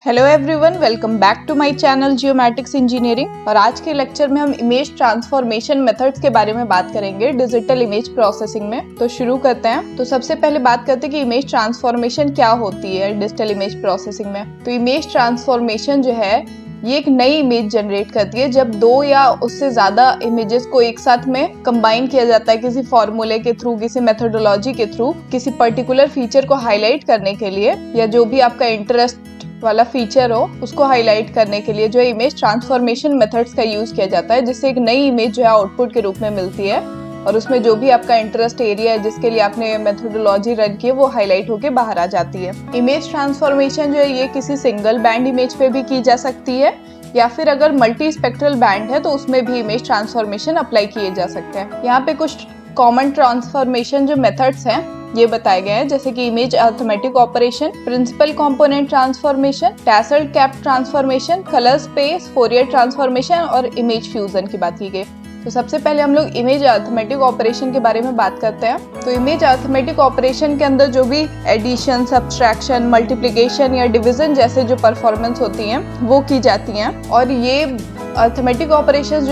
Hello everyone, welcome back to my channel Geometrics Engineering. और आज के लेक्चर में हम इमेज ट्रांसफॉर्मेशन मेथड्स के बारे में बात करेंगे डिजिटल इमेज प्रोसेसिंग में। तो शुरू करते हैं। तो सबसे पहले बात करते हैं कि इमेज ट्रांसफॉर्मेशन क्या होती है डिजिटल इमेज प्रोसेसिंग में। तो इमेज ट्रांसफॉर्मेशन जो है ये एक नई इमेज जनरेट करती है जब दो या उससे ज्यादा इमेजेस को एक साथ में कंबाइन किया जाता है किसी फॉर्मूले के थ्रू, किसी मेथोडोलॉजी के थ्रू, किसी पर्टिकुलर फीचर को हाईलाइट करने के लिए, या जो भी आपका इंटरेस्ट वाला फीचर हो उसको हाईलाइट करने के लिए जो इमेज ट्रांसफॉर्मेशन मेथड्स का यूज किया जाता है, जिससे एक नई इमेज जो है आउटपुट के रूप में मिलती है और उसमें जो भी आपका इंटरेस्ट एरिया है जिसके लिए आपने मेथोडोलॉजी रन की है वो हाईलाइट होके बाहर आ जाती है। इमेज ट्रांसफॉर्मेशन जो है ये किसी सिंगल बैंड इमेज पे भी की जा सकती है, या फिर अगर मल्टी स्पेक्ट्रल बैंड है तो उसमें भी इमेज ट्रांसफॉर्मेशन अप्लाई किए जा सकते हैं। यहाँ पे कुछ कॉमन ट्रांसफॉर्मेशन जो मेथड्स हैं ये बताए गए हैं, जैसे कि image arithmetic operation, principal component transformation, tasseled cap transformation, colour space, Fourier transformation और इमेज फ्यूजन की बात की गई। तो सबसे पहले हम लोग इमेज अरिथमेटिक ऑपरेशन के बारे में बात करते हैं। तो इमेज अरिथमेटिक ऑपरेशन के अंदर जो भी एडिशन, सब्सट्रैक्शन, मल्टीप्लिकेशन या डिवीजन जैसे जो परफॉर्मेंस होती हैं वो की जाती हैं। और ये अरिथमेटिक ऑपरेशन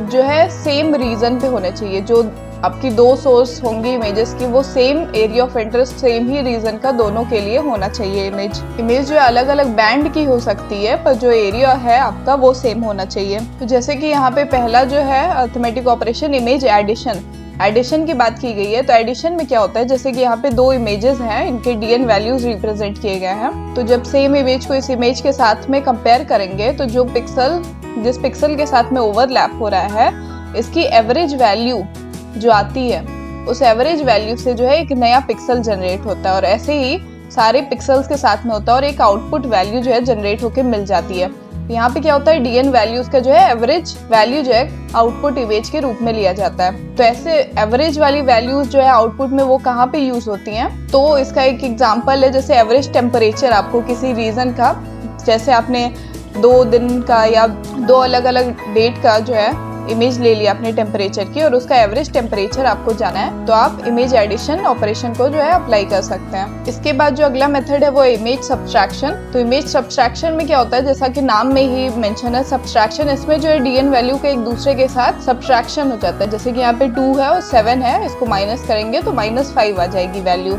जो है सेम रीजन पे होने चाहिए। जो आपकी दो सोर्स होंगी इमेजेस की वो same area of interest, same ही रीजन का दोनों के लिए होना चाहिए। इमेज जो है अलग अलग बैंड की हो सकती है पर जो एरिया है आपका वो सेम होना चाहिए। तो जैसे कि यहाँ पे पहला जो है अरिथमेटिक ऑपरेशन इमेज एडिशन की बात की गई है। तो एडिशन में क्या होता है, जैसे कि यहाँ पे दो इमेजेस हैं, इनके डीएन वैल्यूज रिप्रेजेंट किए गए हैं। तो जब सेम इमेज को इस इमेज के साथ में कंपेयर करेंगे तो जो पिक्सल जिस पिक्सल के साथ में ओवरलैप हो रहा है इसकी एवरेज वैल्यू जो आती है उस एवरेज वैल्यू से जो है एक नया पिक्सल जनरेट होता है, और ऐसे ही सारे पिक्सल्स के साथ में होता है और एक आउटपुट वैल्यू जो है जनरेट होके मिल जाती है। यहाँ पे क्या होता है, डीएन वैल्यूज का जो है एवरेज वैल्यू जो है आउटपुट इमेज के रूप में लिया जाता है। तो ऐसे एवरेज वाली वैल्यूज जो है आउटपुट में वो कहाँ पे यूज होती हैं, तो इसका एक एग्जांपल है जैसे एवरेज टेम्परेचर आपको किसी रीजन का, जैसे आपने 2 दिन का या 2 अलग अलग डेट का जो है इमेज ले लिया अपने टेम्परेचर की और उसका एवरेज टेम्परेचर आपको जाना है, तो आप इमेज एडिशन ऑपरेशन को जो है अप्लाई कर सकते हैं। इसके बाद जो अगला मेथड है वो इमेज सब्सट्रैक्शन। तो इमेज सब्सट्रैक्शन में क्या होता है, जैसा कि नाम में ही मेंशन है सब्सट्रैक्शन, इसमें जो है डीएन वैल्यू के एक दूसरे के साथ सब्सट्रैक्शन हो जाता है। जैसे कि यहाँ पे 2 है और 7 है, इसको माइनस करेंगे तो -5 आ जाएगी वैल्यू।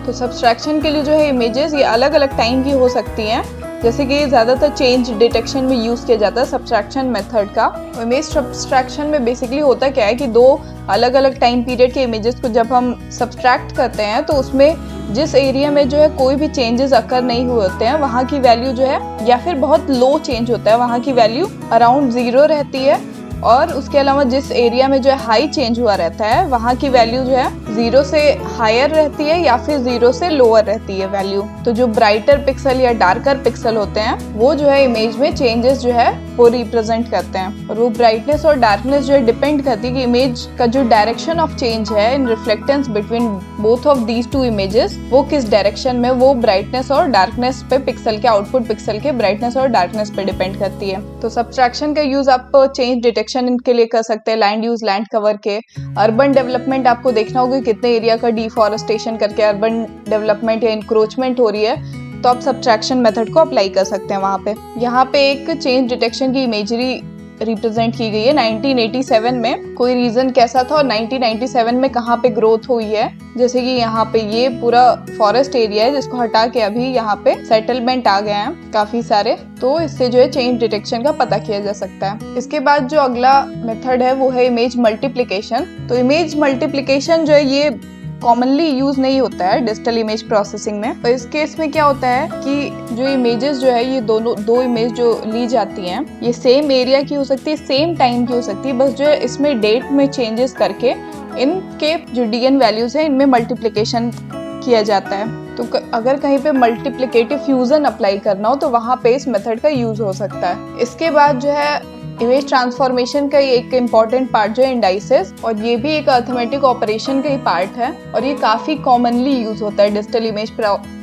तो सब्सट्रैक्शन के लिए जो है इमेजेस ये अलग अलग टाइम की हो सकती हैं, जैसे कि ज्यादातर चेंज डिटेक्शन में यूज किया जाता है सब्सट्रैक्शन मेथड का। इमेज सब्सट्रैक्शन में बेसिकली होता क्या है कि 2 अलग अलग टाइम पीरियड के इमेजेस को जब हम सब्सट्रैक्ट करते हैं तो उसमें जिस एरिया में जो है कोई भी चेंजेस अकर नहीं हुए होते हैं वहाँ की वैल्यू जो है, या फिर बहुत लो चेंज होता है वहाँ की वैल्यू अराउंड 0 रहती है, और उसके अलावा जिस एरिया में जो है हाई चेंज हुआ रहता है वहाँ की वैल्यू जो है 0 से हायर रहती है या फिर 0 से लोअर रहती है वैल्यू। तो जो ब्राइटर पिक्सल या डार्कर पिक्सल होते हैं वो जो है इमेज में चेंजेस जो है वो रिप्रेजेंट करते हैं, और वो ब्राइटनेस और डार्कनेस जो है डिपेंड करती है कि इमेज का जो डायरेक्शन ऑफ चेंज है in reflectance between both of these 2 images वो किस डायरेक्शन में वो ब्राइटनेस और डार्कनेस पे पिक्सल के आउटपुट पिक्सल के ब्राइटनेस और डार्कनेस पे डिपेंड करती है। तो सब्सट्रैक्शन का यूज आप चेंज डिटेक्शन इनके लिए कर सकते हैं, लैंड यूज, लैंड कवर के। अर्बन डेवलपमेंट आपको देखना होगा कितने एरिया का डिफॉरेस्टेशन करके अर्बन डेवलपमेंट या इंक्रोचमेंट हो रही है, तो आप सब्सट्रैक्शन मेथड को अप्लाई कर सकते हैं वहाँ पे। यहाँ पे एक चेंज डिटेक्शन की इमेजरी रिप्रेजेंट की गई है 1987 में। कोई रीजन कैसा था और 1997 में कहाँ पे ग्रोथ हुई है, जैसे कि यहाँ पे ये पूरा फॉरेस्ट एरिया है जिसको हटा के अभी यहाँ पे सेटलमेंट आ गए हैं काफी सारे, तो इससे जो है चेंज डिटेक्शन का पता किया जा सकता है। इसके बाद जो अगला मेथड है वो है इमेज मल्टीप्लिकेशन। तो इमेज मल्टीप्लिकेशन जो है ये कॉमनली यूज नहीं होता है डिजिटल इमेज प्रोसेसिंग में। तो इस केस में क्या होता है कि जो इमेजेस जो है ये दो इमेज जो ली जाती हैं ये सेम एरिया की हो सकती है, सेम टाइम की हो सकती है, बस जो है इसमें डेट में चेंजेस करके इनके जो डीएन वैल्यूज है इनमें मल्टीप्लिकेशन किया जाता है। तो अगर कहीं पे मल्टीप्लिकेटिव फ्यूजन अप्लाई करना हो तो वहाँ पे इस मेथड का यूज हो सकता है। इसके बाद जो है इमेज ट्रांसफॉर्मेशन का एक इम्पॉर्टेंट पार्ट जो है इंडाइसेस, और ये भी एक अरिथमेटिक ऑपरेशन का ही पार्ट है और ये काफी कॉमनली यूज होता है डिजिटल इमेज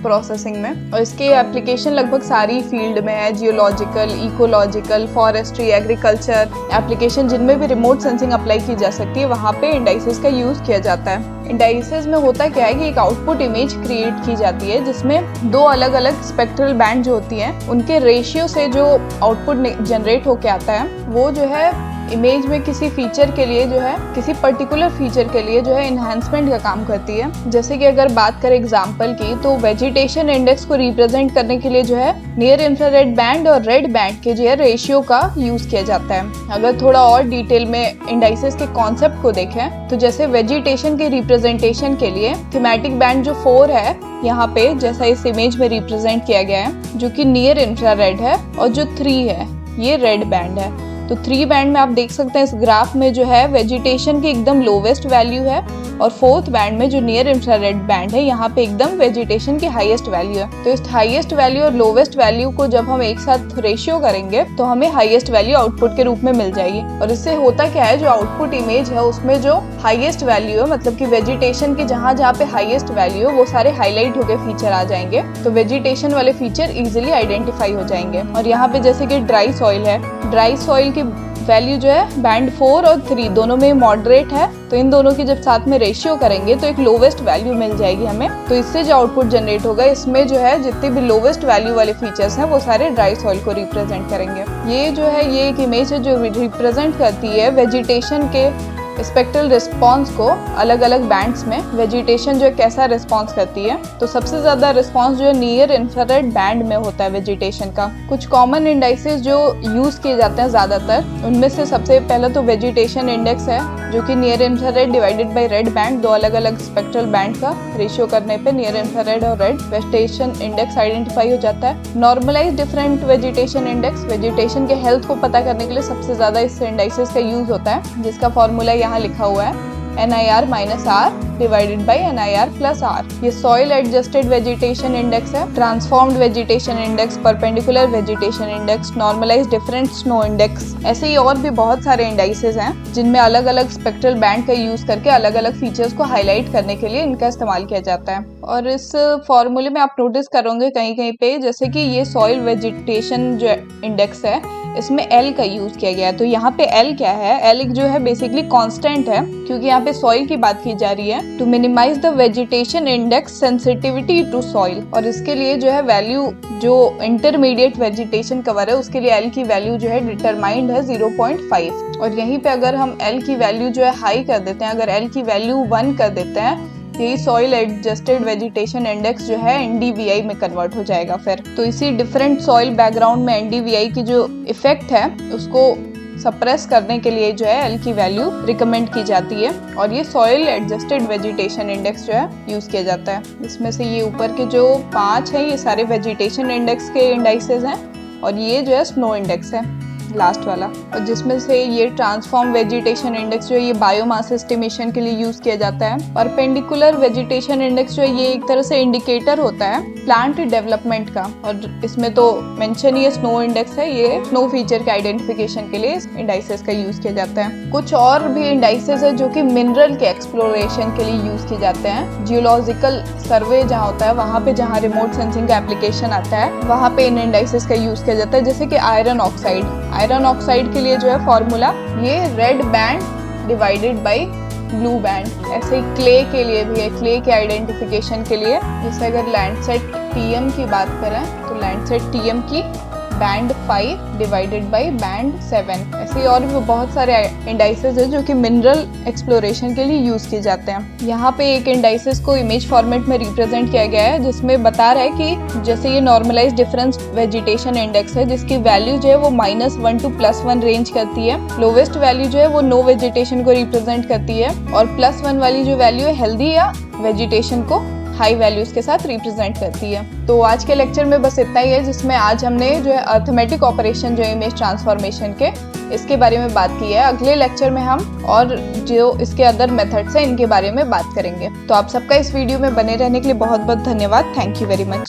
प्रोसेसिंग में। और इसके एप्लीकेशन लगभग सारी फील्ड में है, geological, ecological, forestry, agriculture application जिनमें भी रिमोट सेंसिंग अप्लाई की जा सकती है वहाँ पे इंडाइसेस का यूज किया जाता है। इंडाइसेस में होता क्या है कि एक आउटपुट इमेज क्रिएट की जाती है जिसमें दो अलग अलग स्पेक्ट्रल बैंड जो होती हैं उनके रेशियो से जो आउटपुट जनरेट होके आता है वो जो है इमेज में किसी फीचर के लिए जो है किसी पर्टिकुलर फीचर के लिए जो है इन्हांसमेंट का काम करती है। जैसे कि अगर बात करें एग्जांपल की तो वेजिटेशन इंडेक्स को रिप्रेजेंट करने के लिए जो है नियर इंफ्रारेड बैंड और रेड बैंड के जो है रेशियो का यूज किया जाता है। अगर थोड़ा और डिटेल में इंडाइसेस के कॉन्सेप्ट को देखें तो जैसे वेजिटेशन के रिप्रेजेंटेशन के लिए थीमेटिक बैंड जो 4 है यहाँ पे जैसा इस इमेज में रिप्रेजेंट किया गया है जो कि नियर इंफ्रारेड है और जो 3 है ये रेड बैंड है। तो 3 बैंड में आप देख सकते हैं इस ग्राफ में जो है वेजिटेशन की एकदम लोवेस्ट वैल्यू है और 4th बैंड में जो नियर इंफ्रारेड बैंड है यहाँ पे एकदम वेजिटेशन की हाईएस्ट वैल्यू है। तो इस हाईएस्ट वैल्यू और लोवेस्ट वैल्यू को जब हम एक साथ रेशियो करेंगे तो हमें हाईएस्ट वैल्यू आउटपुट के रूप में मिल जाएगी। और इससे होता क्या है जो आउटपुट इमेज है उसमें जो हाईएस्ट वैल्यू है मतलब कि वेजिटेशन की जहाँ जहाँ पे हाईएस्ट वैल्यू है वो सारे हाईलाइट होकर फीचर आ जाएंगे तो वेजिटेशन वाले फीचर इजिली आइडेंटिफाई हो जाएंगे। और यहाँ पे जैसे कि ड्राई सॉइल है, ड्राई सॉइल की वैल्यू जो है बैंड 4 और 3 दोनों में मॉडरेट है तो इन दोनों की जब साथ में रेशियो करेंगे तो एक लोवेस्ट वैल्यू मिल जाएगी हमें। तो इससे जो आउटपुट जनरेट होगा इसमें जो है जितने भी लोवेस्ट वैल्यू वाले फीचर्स हैं वो सारे ड्राई सॉइल को रिप्रेजेंट करेंगे। ये जो है ये एक इमेज है जो रिप्रेजेंट करती है वेजिटेशन के स्पेक्ट्रल रिस्पॉन्स को अलग अलग बैंड्स में वेजिटेशन जो है कैसा रिस्पॉन्स करती है। तो सबसे ज्यादा रिस्पॉन्स जो है नियर इंफ्रारेड बैंड में होता है वेजिटेशन का। कुछ कॉमन इंडाइसेस जो यूज किए जाते हैं ज्यादातर उनमें से सबसे पहला तो वेजिटेशन इंडेक्स है जो कि near infrared divided by red band दो अलग अलग स्पेक्ट्रल बैंड का रेशियो करने पे नियर इंफ्रारेड और रेड वेजिटेशन इंडेक्स आइडेंटिफाई हो जाता है। Normalise different vegetation index vegetation के हेल्थ को पता करने के लिए सबसे ज्यादा इस इंडाइसेस का यूज होता है जिसका फॉर्मूला यहाँ लिखा हुआ है NIR-R डिवाइडेड बाई NIR+R। ये सॉइल एडजस्टेड वेजिटेशन इंडेक्स है, transformed vegetation index, perpendicular vegetation index, normalise different snow index. ऐसे ही और भी बहुत सारे इंडाइसेस हैं जिनमें अलग अलग स्पेक्ट्रल बैंड का यूज करके अलग अलग फीचर्स को हाईलाइट करने के लिए इनका इस्तेमाल किया जाता है। और इस फॉर्मूले में आप नोटिस करोगे कहीं कहीं पे जैसे कि ये सॉइल वेजिटेशन जो इंडेक्स है इसमें L का यूज किया गया है। तो यहाँ पे L क्या है, L जो है बेसिकली कांस्टेंट है क्योंकि यहाँ पे सॉइल की बात की जा रही है to minimise the vegetation index sensitivity to soil. और इसके लिए जो है वैल्यू जो इंटरमीडिएट वेजिटेशन कवर है उसके लिए L की वैल्यू जो है डिटरमाइंड है 0.5। और यहीं पे अगर हम L की वैल्यू जो है हाई कर देते हैं, अगर L की वैल्यू 1 कर देते हैं यही सॉइल एडजस्टेड वेजिटेशन इंडेक्स जो है NDVI में कन्वर्ट हो जाएगा फिर। तो इसी डिफरेंट सॉइल बैकग्राउंड में NDVI की जो इफेक्ट है उसको सप्रेस करने के लिए जो है L की वैल्यू रिकमेंड की जाती है और ये सॉइल एडजस्टेड वेजिटेशन इंडेक्स जो है यूज किया जाता है। इसमें से ये ऊपर के जो 5 हैं ये सारे वेजिटेशन इंडेक्स के इंडाइसेस हैं और ये जो है स्नो इंडेक्स है लास्ट वाला। और जिसमें से ये ट्रांसफॉर्म वेजिटेशन इंडेक्स जो है ये बायोमास एस्टिमेशन के लिए यूज किया जाता है। परपेंडिकुलर वेजिटेशन इंडेक्स जो है ये एक तरह से इंडिकेटर होता है प्लांट डेवलपमेंट का और इसमें तो मेंशन ये स्नो इंडेक्स है, ये स्नो फीचर के आइडेंटिफिकेशन के लिए इंडाइसेस का यूज किया जाता है। कुछ और भी इंडाइसेस है जो कि मिनरल के एक्सप्लोरेशन के लिए यूज किए जाते हैं। जियोलॉजिकल सर्वे जहाँ होता है वहाँ पे जहाँ रिमोट सेंसिंग का एप्लीकेशन आता है वहाँ पे इन इंडाइसेस का यूज किया जाता है। जैसे कि आयरन ऑक्साइड के लिए जो है फॉर्मूला ये red band divided by blue band. ऐसे ही क्ले के लिए भी है, क्ले के आइडेंटिफिकेशन के लिए जैसे अगर लैंडसेट TM की बात करें तो लैंडसेट TM की बैंड 5 डिवाइडेड बाय बैंड 7। ऐसे ही और भी बहुत सारे इंडाइसेस है जो कि मिनरल एक्सप्लोरेशन के लिए यूज किए जाते हैं। यहाँ पे एक इंडाइसेस को इमेज फॉर्मेट में रिप्रेजेंट किया गया है जिसमें बता रहा है कि जैसे ये नॉर्मलाइज डिफरेंस वेजिटेशन इंडेक्स है जिसकी वैल्यू जो है वो -1 to +1 रेंज करती है। लोवेस्ट वैल्यू जो है वो नो वेजिटेशन को रिप्रेजेंट करती है और +1 वाली जो वैल्यू है हेल्दी या वेजिटेशन को हाई वैल्यूज के साथ रिप्रेजेंट करती है। तो आज के लेक्चर में बस इतना ही है जिसमें आज हमने जो है अरिथमेटिक ऑपरेशन जो इमेज ट्रांसफॉर्मेशन के इसके बारे में बात की है। अगले लेक्चर में हम और जो इसके अदर मेथड्स हैं इनके बारे में बात करेंगे। तो आप सबका इस वीडियो में बने रहने के लिए बहुत बहुत धन्यवाद। Thank you very much.